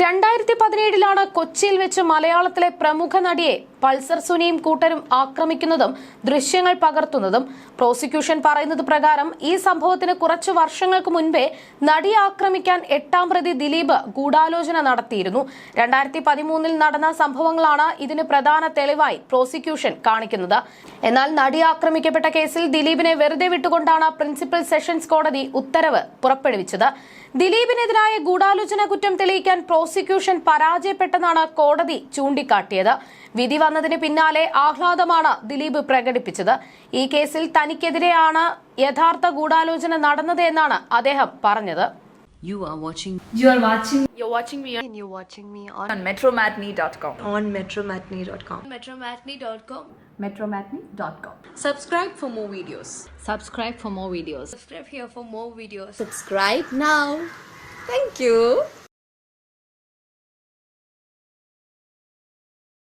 2017 കൊച്ചിയിൽ വെച്ച് മലയാളത്തിലെ പ്രമുഖ നടിയെ പൾസർ സുനിയും കൂട്ടരും ആക്രമിക്കുന്നതും ദൃശ്യങ്ങൾ പകർത്തുന്നതും പ്രോസിക്യൂഷൻ പറയുന്നത് പ്രകാരം ഈ സംഭവത്തിന് കുറച്ചു വർഷങ്ങൾക്ക് മുൻപേ നടിയെ ആക്രമിക്കാൻ 8ാം പ്രതി ദിലീപ് ഗൂഢാലോചന നടത്തിയിരുന്നു. 2013 നടന്ന സംഭവങ്ങളാണ് ഇതിന് പ്രധാന തെളിവായി പ്രോസിക്യൂഷൻ കാണിക്കുന്നത്. എന്നാൽ നടി ആക്രമിക്കപ്പെട്ട കേസിൽ ദിലീപിനെ വെറുതെ വിട്ടുകൊണ്ടാണ് പ്രിൻസിപ്പൽ സെഷൻസ് കോടതി ഉത്തരവ് പുറപ്പെടുവിച്ചത്. ദിലീപിനെതിരായ ഗൂഢാലോചന കുറ്റം തെളിയിക്കാൻ പ്രോസിക്യൂഷൻ പരാജയപ്പെട്ടെന്നാണ് കോടതി ചൂണ്ടിക്കാട്ടിയത്. വിധി വന്നതിന് പിന്നാലെ ആഹ്ലാദമാണ് ദിലീപ് പ്രകടിപ്പിച്ചത്. ഈ കേസിൽ തനിക്കെതിരെയാണ് യഥാർത്ഥ ഗൂഢാലോചന നടന്നത് എന്നാണ് അദ്ദേഹം പറഞ്ഞത്. You're watching me on metromatney.com. metromatney.com. Subscribe for more videos. Subscribe for more videos. Subscribe here for more videos. Subscribe now. Thank you.